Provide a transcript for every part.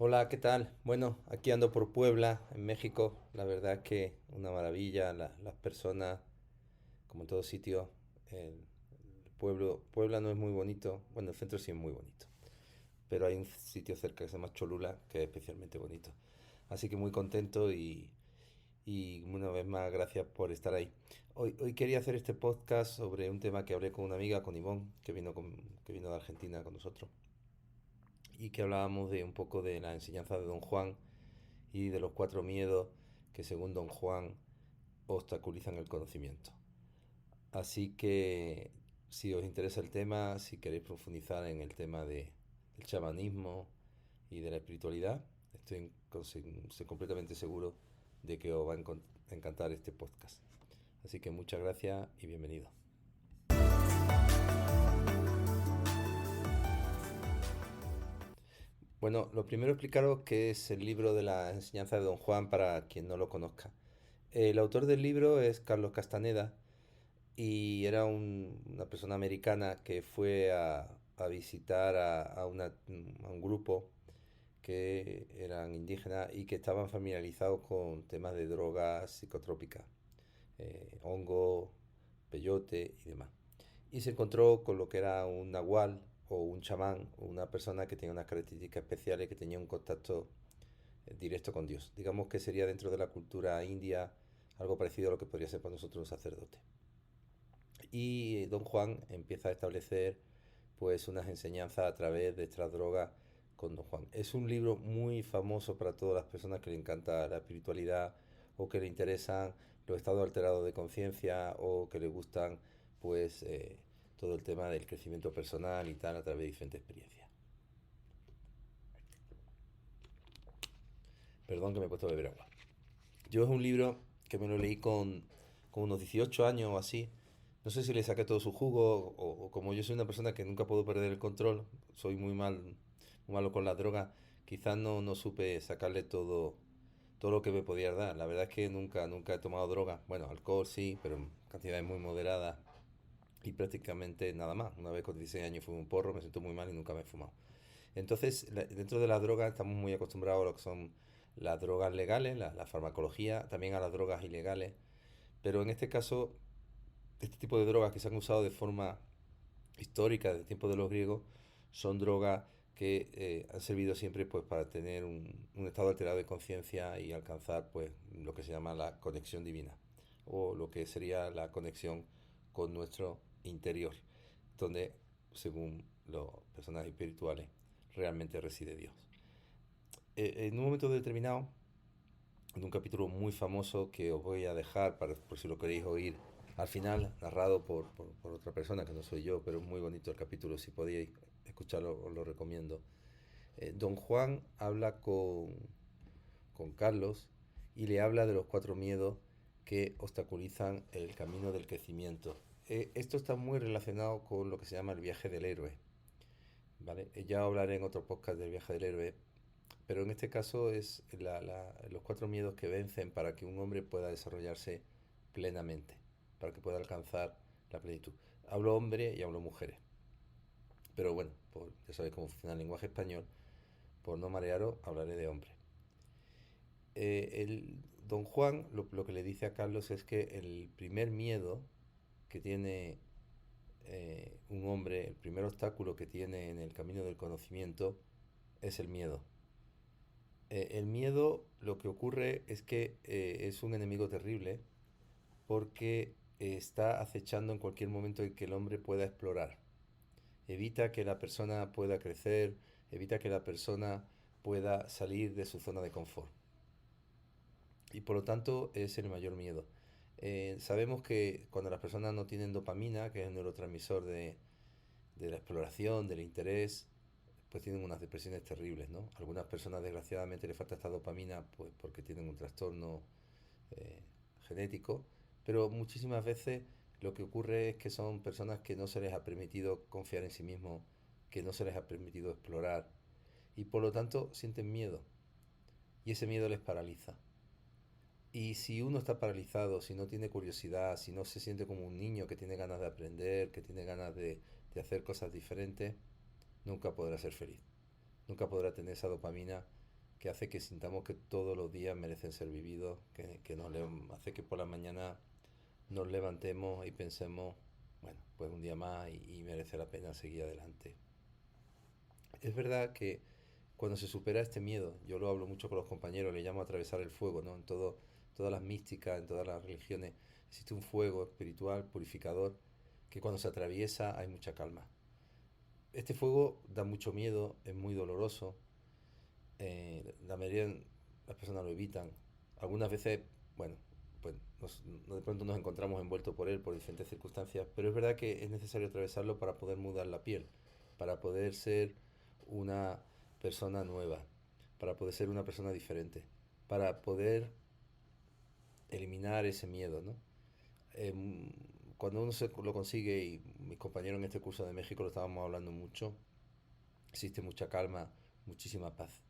Hola, ¿qué tal? Bueno, aquí ando por Puebla, en México. La verdad es que una maravilla, las personas, como en todo sitio. El pueblo, Puebla no es muy bonito, bueno, el centro sí es muy bonito, pero hay un sitio cerca que se llama Cholula, que es especialmente bonito. Así que muy contento y una vez más gracias por estar ahí. Hoy quería hacer este podcast sobre un tema que hablé con una amiga, con Ivonne, que vino de Argentina con nosotros, y que hablábamos de un poco de la enseñanza de Don Juan y de los cuatro miedos que según Don Juan obstaculizan el conocimiento. Así que si os interesa el tema, si queréis profundizar en el tema del chamanismo y de la espiritualidad, estoy completamente seguro de que os va a encantar este podcast. Así que muchas gracias y bienvenido. Bueno, lo primero explicaros qué es el libro de la enseñanza de Don Juan para quien no lo conozca. El autor del libro es Carlos Castaneda y era una persona americana que fue a visitar a un grupo que eran indígenas y que estaban familiarizados con temas de drogas psicotrópicas, hongo, peyote y demás. Y se encontró con lo que era un nahual o un chamán, o una persona que tenía unas características especiales, que tenía un contacto directo con Dios. Digamos que sería dentro de la cultura india algo parecido a lo que podría ser para nosotros un sacerdote. Y Don Juan empieza a establecer pues unas enseñanzas a través de estas drogas con Don Juan. Es un libro muy famoso para todas las personas que le encanta la espiritualidad o que le interesan los estados alterados de conciencia o que le gustan pues todo el tema del crecimiento personal y tal a través de diferentes experiencias. Perdón que me he puesto a beber agua. Yo es un libro que me lo leí con unos 18 años o así. No sé si le saqué todo su jugo o como yo soy una persona que nunca puedo perder el control, soy muy malo con la droga, quizás no supe sacarle todo lo que me podía dar. La verdad es que nunca he tomado droga. Bueno, alcohol sí, pero en cantidades muy moderadas y prácticamente nada más. Una vez con 16 años fumé un porro, me siento muy mal y nunca me he fumado. Entonces, dentro de las drogas estamos muy acostumbrados a lo que son las drogas legales, la farmacología, también a las drogas ilegales, pero en este caso, este tipo de drogas que se han usado de forma histórica, desde el tiempo de los griegos, son drogas que han servido siempre pues para tener un estado alterado de conciencia y alcanzar pues lo que se llama la conexión divina o lo que sería la conexión con nuestro interior, donde según los personajes espirituales realmente reside Dios. En un momento determinado, en un capítulo muy famoso que os voy a dejar por si lo queréis oír al final, narrado por otra persona que no soy yo, pero es muy bonito el capítulo, si podéis escucharlo os lo recomiendo. Don Juan habla con Carlos y le habla de los cuatro miedos que obstaculizan el camino del crecimiento. Esto está muy relacionado con lo que se llama el viaje del héroe, ¿vale? Ya hablaré en otro podcast del viaje del héroe, pero en este caso es los cuatro miedos que vencen para que un hombre pueda desarrollarse plenamente, para que pueda alcanzar la plenitud. Hablo hombre y hablo mujeres, pero bueno, ya sabéis cómo funciona el lenguaje español, por no marearos hablaré de hombre. Don Juan lo que le dice a Carlos es que el primer miedo que tiene un hombre, el primer obstáculo que tiene en el camino del conocimiento es el miedo. El miedo, lo que ocurre es que es un enemigo terrible porque está acechando en cualquier momento en que el hombre pueda explorar. Evita que la persona pueda crecer, evita que la persona pueda salir de su zona de confort. Y por lo tanto es el mayor miedo. Sabemos que cuando las personas no tienen dopamina, que es el neurotransmisor de la exploración, del interés, pues tienen unas depresiones terribles, ¿no? Algunas personas desgraciadamente les falta esta dopamina pues porque tienen un trastorno eh, genético, pero muchísimas veces lo que ocurre es que son personas que no se les ha permitido confiar en sí mismos, que no se les ha permitido explorar y por lo tanto sienten miedo y ese miedo les paraliza. Y si uno está paralizado, si no tiene curiosidad, si no se siente como un niño que tiene ganas de aprender, que tiene ganas de hacer cosas diferentes, nunca podrá ser feliz. Nunca podrá tener esa dopamina que hace que sintamos que todos los días merecen ser vividos, que hace que por la mañana nos levantemos y pensemos, bueno, pues un día más y merece la pena seguir adelante. Es verdad que cuando se supera este miedo, yo lo hablo mucho con los compañeros, le llamo atravesar el fuego, ¿no? Todas las místicas, en todas las religiones, existe un fuego espiritual, purificador, que cuando se atraviesa hay mucha calma. Este fuego da mucho miedo, es muy doloroso, la mayoría de las personas lo evitan. Algunas veces, bueno, pues de pronto nos encontramos envueltos por él por diferentes circunstancias, pero es verdad que es necesario atravesarlo para poder mudar la piel, para poder ser una persona nueva, para poder ser una persona diferente, para poder eliminar ese miedo, ¿no? Em, Cuando lo consigue, y mis compañeros en este curso de México lo estábamos hablando mucho, existe mucha calma, muchísima paz.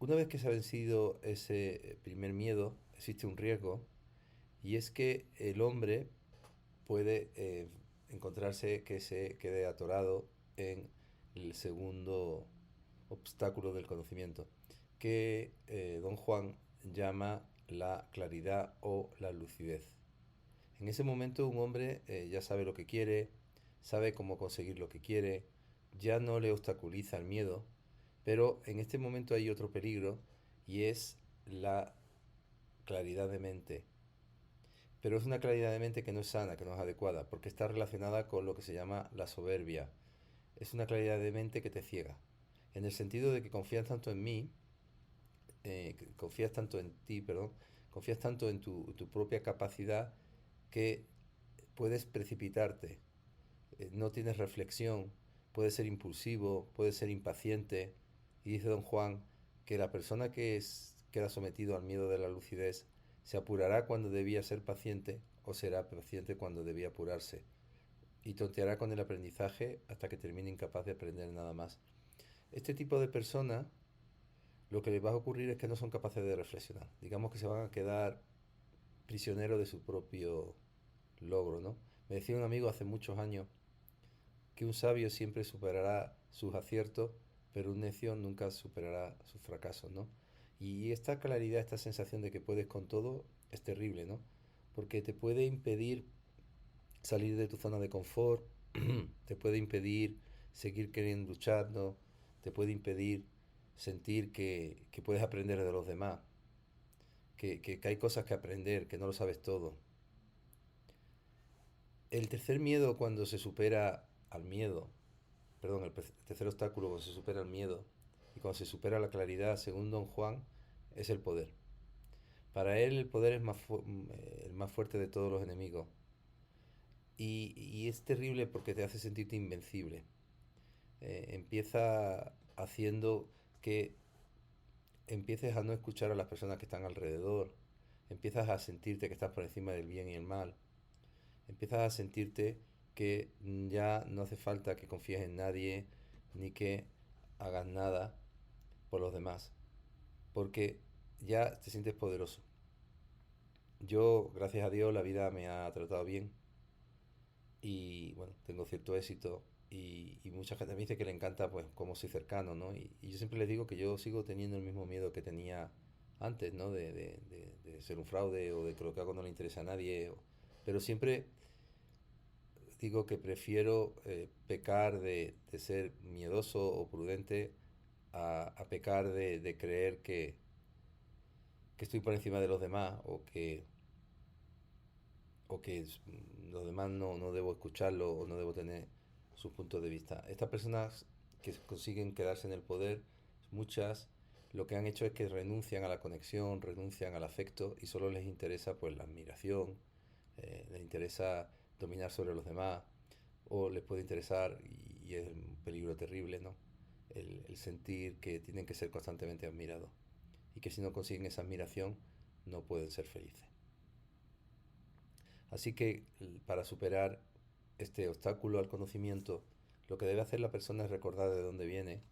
Una vez que se ha vencido ese primer miedo, existe un riesgo, y es que el hombre puede encontrarse que se quede atorado en el segundo obstáculo del conocimiento, que don Juan llama la claridad o la lucidez. En ese momento un hombre ya sabe lo que quiere, sabe cómo conseguir lo que quiere, ya no le obstaculiza el miedo, pero en este momento hay otro peligro, y es la claridad de mente. Pero es una claridad de mente que no es sana, que no es adecuada, porque está relacionada con lo que se llama la soberbia. Es una claridad de mente que te ciega, en el sentido de que confías tanto en mí, confías tanto en ti, perdón, confías tanto en tu propia capacidad, que puedes precipitarte, no tienes reflexión, puedes ser impulsivo, puedes ser impaciente. Y dice don Juan que la persona queda sometido al miedo de la lucidez se apurará cuando debía ser paciente, o será paciente cuando debía apurarse, y tonteará con el aprendizaje hasta que termine incapaz de aprender nada más. Este tipo de personas, lo que les va a ocurrir es que no son capaces de reflexionar. Digamos que se van a quedar prisioneros de su propio logro, ¿no? Me decía un amigo hace muchos años que un sabio siempre superará sus aciertos, pero un necio nunca superará sus fracasos, ¿no? Y esta claridad, esta sensación de que puedes con todo, es terrible, ¿no? Porque te puede impedir salir de tu zona de confort, te puede impedir seguir queriendo luchando, te puede impedir sentir que puedes aprender de los demás, que hay cosas que aprender, que no lo sabes todo. El tercer miedo cuando se supera al miedo, perdón, el tercer obstáculo cuando se supera el miedo y cuando se supera la claridad, según don Juan, es el poder. Para él el poder es el más fuerte de todos los enemigos. Y es terrible porque te hace sentirte invencible. Empieza haciendo que empieces a no escuchar a las personas que están alrededor. Empiezas a sentirte que estás por encima del bien y el mal. Empiezas a sentirte que ya no hace falta que confíes en nadie ni que hagas nada por los demás, porque ya te sientes poderoso. Yo, gracias a Dios, la vida me ha tratado bien y bueno, tengo cierto éxito, y mucha gente me dice que le encanta pues cómo soy cercano, ¿no? Y yo siempre les digo que yo sigo teniendo el mismo miedo que tenía antes, ¿no? De ser un fraude, o de que lo que hago no le interesa a nadie, pero siempre digo que prefiero pecar de ser miedoso o prudente a pecar de creer que estoy por encima de los demás, o que los demás no debo escucharlo o no debo tener sus puntos de vista. Estas personas que consiguen quedarse en el poder, muchas, lo que han hecho es que renuncian a la conexión, renuncian al afecto, y solo les interesa pues la admiración, les interesa dominar sobre los demás, o les puede interesar, y es un peligro terrible, ¿no? El sentir que tienen que ser constantemente admirados, y que si no consiguen esa admiración no pueden ser felices. Así que para superar este obstáculo al conocimiento, lo que debe hacer la persona es recordar de dónde viene.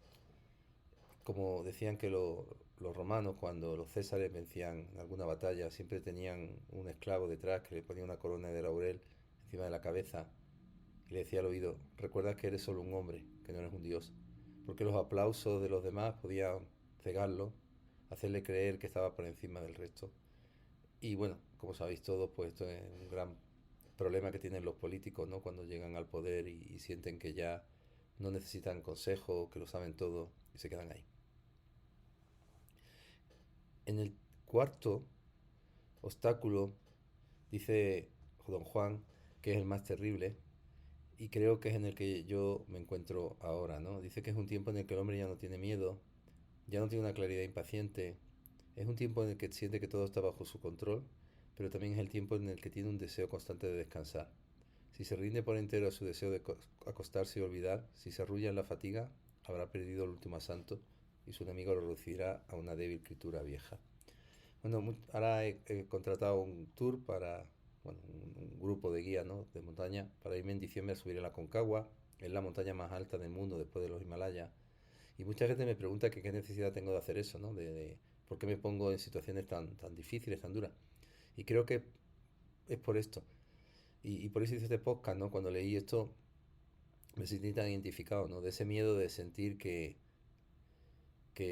Como decían que los romanos, cuando los césares vencían alguna batalla, siempre tenían un esclavo detrás que le ponía una corona de laurel encima de la cabeza y le decía al oído: recuerda que eres solo un hombre, que no eres un dios. Porque los aplausos de los demás podían cegarlo, hacerle creer que estaba por encima del resto. Y bueno, como sabéis todos, pues esto es un gran problema que tienen los políticos, ¿no? Cuando llegan al poder y sienten que ya no necesitan consejo, que lo saben todo y se quedan ahí. En el cuarto obstáculo dice don Juan que es el más terrible y creo que es en el que yo me encuentro ahora, ¿no? Dice que es un tiempo en el que el hombre ya no tiene miedo, ya no tiene una claridad impaciente, es un tiempo en el que siente que todo está bajo su control, pero también es el tiempo en el que tiene un deseo constante de descansar. Si se rinde por entero a su deseo de acostarse y olvidar, si se arrulla en la fatiga, habrá perdido el último asalto y su enemigo lo reducirá a una débil criatura vieja. Bueno, ahora he contratado un tour para, bueno, un grupo de guía, ¿no?, de montaña para irme en diciembre a subir a la Concagua. Es la montaña más alta del mundo después de los Himalayas. Y mucha gente me pregunta que qué necesidad tengo de hacer eso, ¿no? De por qué me pongo en situaciones tan difíciles, tan duras. Y creo que es por esto. Y por eso hice este podcast, ¿no? Cuando leí esto me sentí tan identificado, ¿no? De ese miedo de sentir que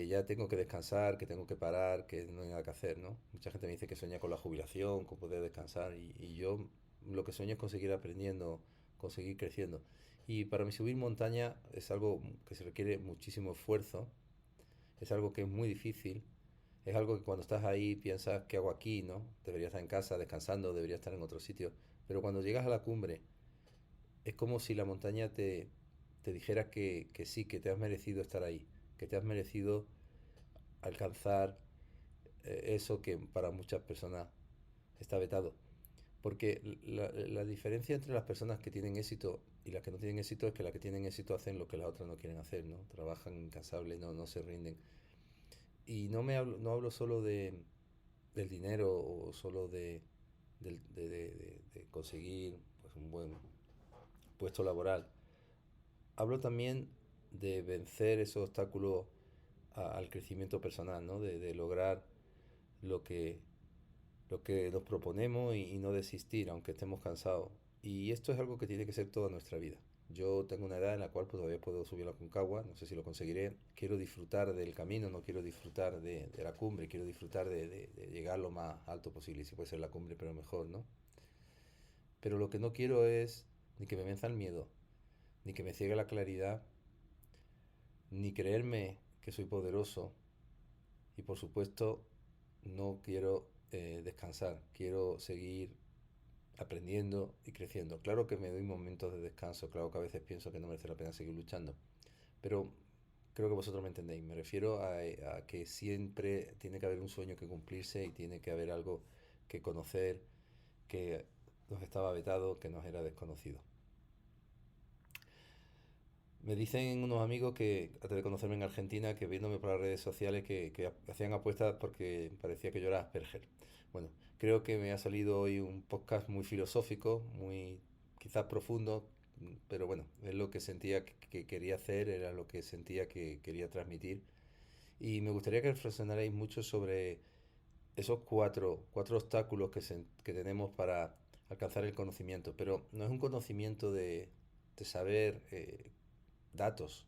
ya tengo que descansar, que tengo que parar, que no hay nada que hacer, ¿no? Mucha gente me dice que sueña con la jubilación, con poder descansar, y yo lo que sueño es conseguir aprendiendo, conseguir creciendo. Y para mí subir montaña es algo que se requiere muchísimo esfuerzo, es algo que es muy difícil, es algo que cuando estás ahí piensas, ¿qué hago aquí, no? Debería estar en casa descansando, debería estar en otro sitio, pero cuando llegas a la cumbre es como si la montaña te dijera que sí, que te has merecido estar ahí, que te has merecido alcanzar eso que para muchas personas está vetado. Porque la diferencia entre las personas que tienen éxito y las que no tienen éxito es que las que tienen éxito hacen lo que las otras no quieren hacer, ¿no? Trabajan incansables, no se rinden. Y no hablo solo del dinero o solo de conseguir, pues, un buen puesto laboral. Hablo también de vencer esos obstáculos al crecimiento personal, ¿no? De lograr lo que, lo que nos proponemos y no desistir, aunque estemos cansados. Y esto es algo que tiene que ser toda nuestra vida. Yo tengo una edad en la cual pues, todavía puedo subir a la Concagua, no sé si lo conseguiré. Quiero disfrutar del camino, no quiero disfrutar de la cumbre, quiero disfrutar de llegar lo más alto posible. Y si puede ser la cumbre, pero mejor, ¿no? Pero lo que no quiero es ni que me venza el miedo, ni que me ciegue la claridad, ni creerme que soy poderoso. Y por supuesto, no quiero descansar, quiero seguir aprendiendo y creciendo. Claro que me doy momentos de descanso, claro que a veces pienso que no merece la pena seguir luchando, pero creo que vosotros me entendéis. Me refiero a que siempre tiene que haber un sueño que cumplirse y tiene que haber algo que conocer que nos estaba vetado, que nos era desconocido. Me dicen unos amigos que, antes de conocerme en Argentina, que viéndome por las redes sociales, que hacían apuestas porque parecía que yo era Asperger. Bueno, creo que me ha salido hoy un podcast muy filosófico, muy quizás profundo, pero bueno, es lo que sentía que quería hacer, era lo que sentía que quería transmitir. Y me gustaría que reflexionarais mucho sobre esos cuatro obstáculos que tenemos para alcanzar el conocimiento, pero no es un conocimiento de saber datos,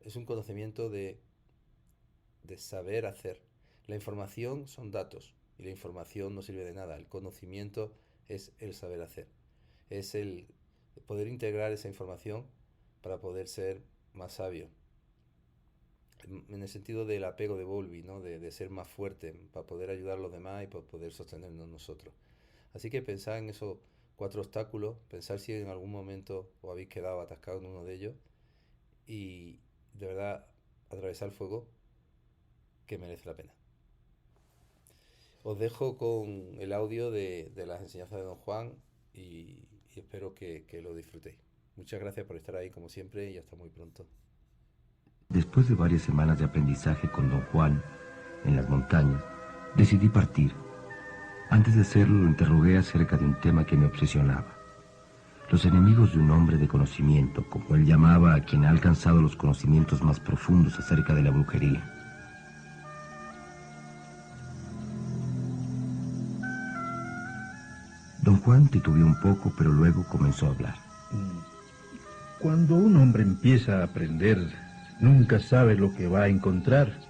es un conocimiento de saber hacer. La información son datos y la información no sirve de nada. El conocimiento es el saber hacer, es el poder integrar esa información para poder ser más sabio. En el sentido del apego de Bowlby, ¿no? De ser más fuerte para poder ayudar a los demás y para poder sostenernos nosotros. Así que pensad en esos cuatro obstáculos, pensad si en algún momento os habéis quedado atascados en uno de ellos y de verdad atravesar el fuego que merece la pena. Os dejo con el audio de las enseñanzas de don Juan y espero que lo disfrutéis. Muchas gracias por estar ahí como siempre y hasta muy pronto. Después de varias semanas de aprendizaje con don Juan en las montañas, decidí partir. Antes de hacerlo lo interrogué acerca de un tema que me obsesionaba. Los enemigos de un hombre de conocimiento, como él llamaba a quien ha alcanzado los conocimientos más profundos acerca de la brujería. Don Juan titubeó un poco, pero luego comenzó a hablar. Cuando un hombre empieza a aprender, nunca sabe lo que va a encontrar.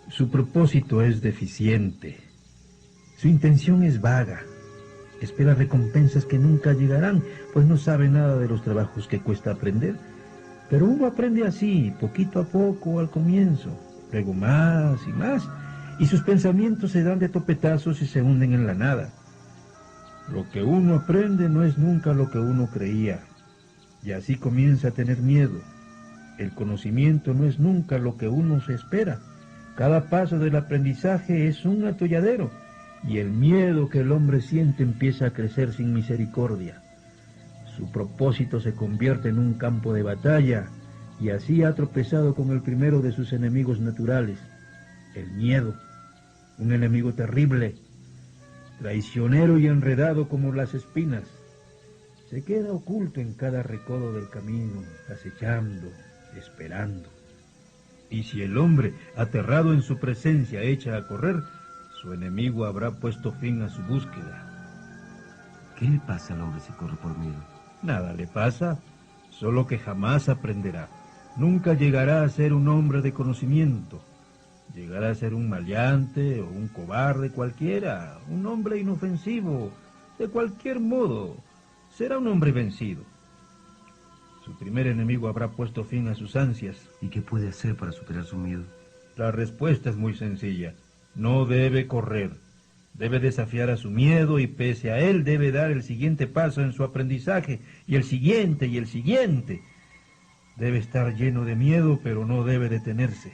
Su propósito es deficiente. Su intención es vaga. Espera recompensas que nunca llegarán, pues no sabe nada de los trabajos que cuesta aprender. Pero uno aprende así, poquito a poco al comienzo, luego más y más, y sus pensamientos se dan de topetazos y se hunden en la nada. Lo que uno aprende no es nunca lo que uno creía, y así comienza a tener miedo. El conocimiento no es nunca lo que uno se espera. Cada paso del aprendizaje es un atolladero, y el miedo que el hombre siente empieza a crecer sin misericordia. Su propósito se convierte en un campo de batalla, y así ha tropezado con el primero de sus enemigos naturales, el miedo, un enemigo terrible, traicionero y enredado como las espinas. Se queda oculto en cada recodo del camino, acechando, esperando. Y si el hombre, aterrado en su presencia, echa a correr, su enemigo habrá puesto fin a su búsqueda. ¿Qué le pasa al hombre si corre por miedo? Nada le pasa, solo que jamás aprenderá. Nunca llegará a ser un hombre de conocimiento. Llegará a ser un maleante o un cobarde cualquiera, un hombre inofensivo. De cualquier modo, será un hombre vencido. Su primer enemigo habrá puesto fin a sus ansias. ¿Y qué puede hacer para superar su miedo? La respuesta es muy sencilla. No debe correr. Debe desafiar a su miedo y pese a él debe dar el siguiente paso en su aprendizaje y el siguiente y el siguiente. Debe estar lleno de miedo, pero no debe detenerse.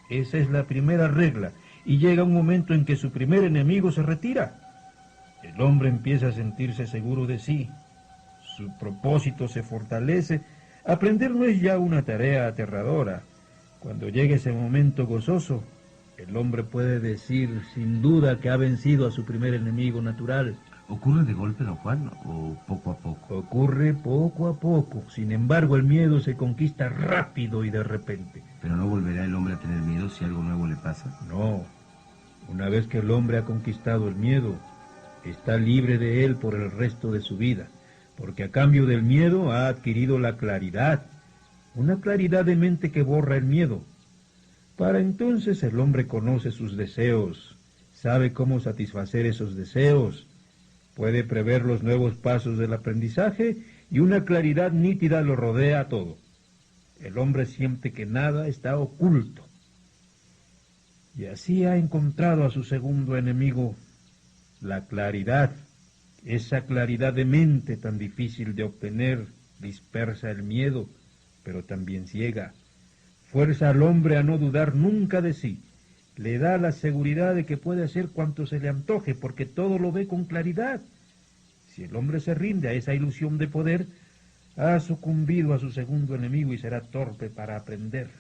Esa es la primera regla, y llega un momento en que su primer enemigo se retira. El hombre empieza a sentirse seguro de sí. Su propósito se fortalece. Aprender no es ya una tarea aterradora. Cuando llegue ese momento gozoso, el hombre puede decir sin duda que ha vencido a su primer enemigo natural. ¿Ocurre de golpe, don Juan, o poco a poco? Ocurre poco a poco. Sin embargo, el miedo se conquista rápido y de repente. ¿Pero no volverá el hombre a tener miedo si algo nuevo le pasa? No. Una vez que el hombre ha conquistado el miedo, está libre de él por el resto de su vida, porque a cambio del miedo ha adquirido la claridad, una claridad de mente que borra el miedo. Para entonces el hombre conoce sus deseos, sabe cómo satisfacer esos deseos, puede prever los nuevos pasos del aprendizaje y una claridad nítida lo rodea a todo. El hombre siente que nada está oculto. Y así ha encontrado a su segundo enemigo, la claridad. Esa claridad de mente tan difícil de obtener dispersa el miedo, pero también ciega. Fuerza al hombre a no dudar nunca de sí. Le da la seguridad de que puede hacer cuanto se le antoje, porque todo lo ve con claridad. Si el hombre se rinde a esa ilusión de poder, ha sucumbido a su segundo enemigo y será torpe para aprender.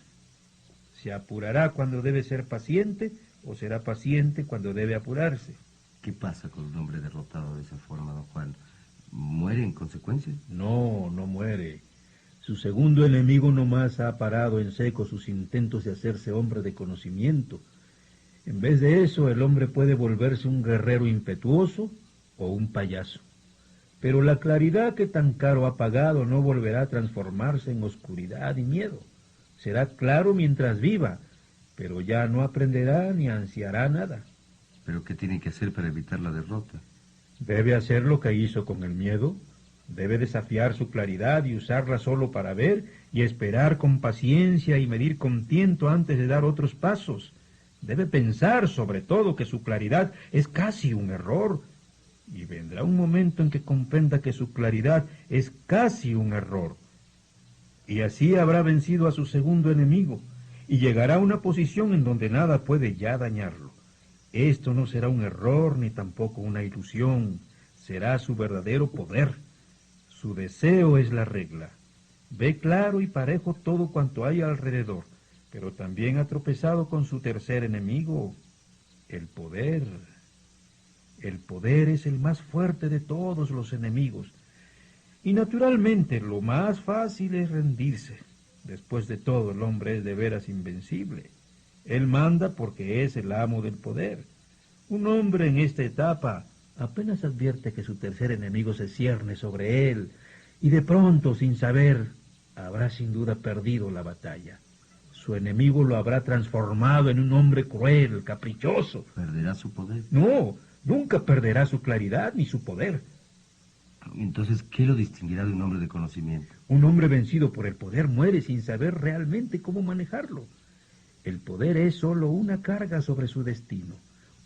Se apurará cuando debe ser paciente, o será paciente cuando debe apurarse. ¿Qué pasa con un hombre derrotado de esa forma, don Juan? ¿Muere en consecuencia? No, no muere. Su segundo enemigo nomás ha parado en seco sus intentos de hacerse hombre de conocimiento. En vez de eso, el hombre puede volverse un guerrero impetuoso o un payaso. Pero la claridad que tan caro ha pagado no volverá a transformarse en oscuridad y miedo. Será claro mientras viva, pero ya no aprenderá ni ansiará nada. ¿Pero qué tiene que hacer para evitar la derrota? Debe hacer lo que hizo con el miedo. Debe desafiar su claridad y usarla solo para ver y esperar con paciencia y medir con tiento antes de dar otros pasos. Debe pensar sobre todo que su claridad es casi un error. Y vendrá un momento en que comprenda que su claridad es casi un error. Y así habrá vencido a su segundo enemigo y llegará a una posición en donde nada puede ya dañarlo. Esto no será un error ni tampoco una ilusión, será su verdadero poder. Su deseo es la regla. Ve claro y parejo todo cuanto hay alrededor, pero también ha tropezado con su tercer enemigo, el poder. El poder es el más fuerte de todos los enemigos. Y naturalmente lo más fácil es rendirse. Después de todo, el hombre es de veras invencible. Él manda porque es el amo del poder. Un hombre en esta etapa apenas advierte que su tercer enemigo se cierne sobre él, y de pronto, sin saber, habrá sin duda perdido la batalla. Su enemigo lo habrá transformado en un hombre cruel, caprichoso. ¿Perderá su poder? No, nunca perderá su claridad ni su poder. Entonces, ¿qué lo distinguirá de un hombre de conocimiento? Un hombre vencido por el poder muere sin saber realmente cómo manejarlo. El poder es solo una carga sobre su destino.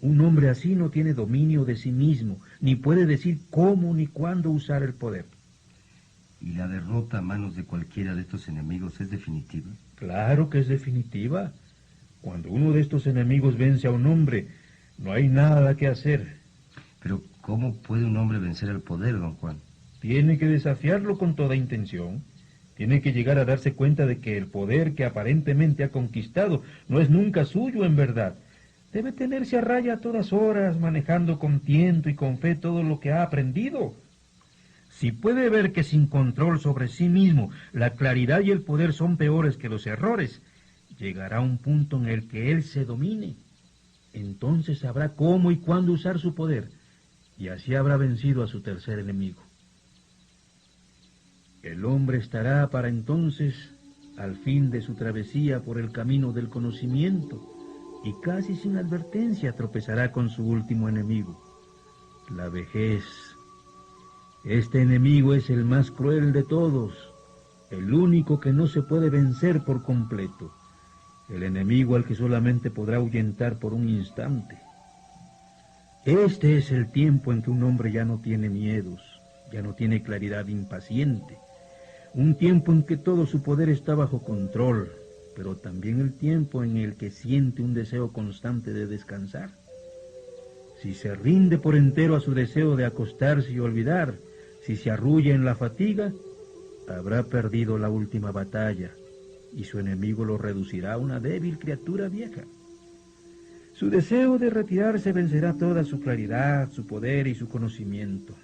Un hombre así no tiene dominio de sí mismo, ni puede decir cómo ni cuándo usar el poder. ¿Y la derrota a manos de cualquiera de estos enemigos es definitiva? Claro que es definitiva. Cuando uno de estos enemigos vence a un hombre, no hay nada que hacer. Pero, ¿cómo puede un hombre vencer al poder, don Juan? Tiene que desafiarlo con toda intención. Tiene que llegar a darse cuenta de que el poder que aparentemente ha conquistado no es nunca suyo en verdad. Debe tenerse a raya a todas horas, manejando con tiento y con fe todo lo que ha aprendido. Si puede ver que sin control sobre sí mismo la claridad y el poder son peores que los errores, llegará un punto en el que él se domine. Entonces sabrá cómo y cuándo usar su poder, y así habrá vencido a su tercer enemigo. El hombre estará para entonces al fin de su travesía por el camino del conocimiento, y casi sin advertencia tropezará con su último enemigo, la vejez. Este enemigo es el más cruel de todos, el único que no se puede vencer por completo, el enemigo al que solamente podrá ahuyentar por un instante. Este es el tiempo en que un hombre ya no tiene miedos, ya no tiene claridad impaciente, un tiempo en que todo su poder está bajo control, pero también el tiempo en el que siente un deseo constante de descansar. Si se rinde por entero a su deseo de acostarse y olvidar, si se arrulla en la fatiga, habrá perdido la última batalla, y su enemigo lo reducirá a una débil criatura vieja. Su deseo de retirarse vencerá toda su claridad, su poder y su conocimiento.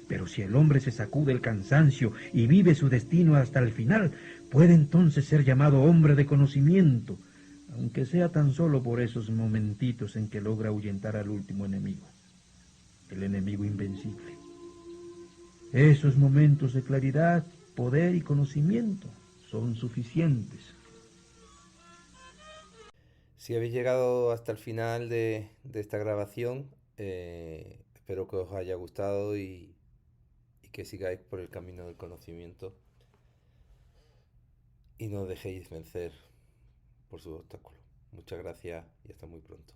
Pero si el hombre se sacude el cansancio y vive su destino hasta el final, puede entonces ser llamado hombre de conocimiento, aunque sea tan solo por esos momentitos en que logra ahuyentar al último enemigo, el enemigo invencible. Esos momentos de claridad, poder y conocimiento son suficientes. Si habéis llegado hasta el final de esta grabación, espero que os haya gustado y que sigáis por el camino del conocimiento y no os dejéis vencer por sus obstáculos. Muchas gracias y hasta muy pronto.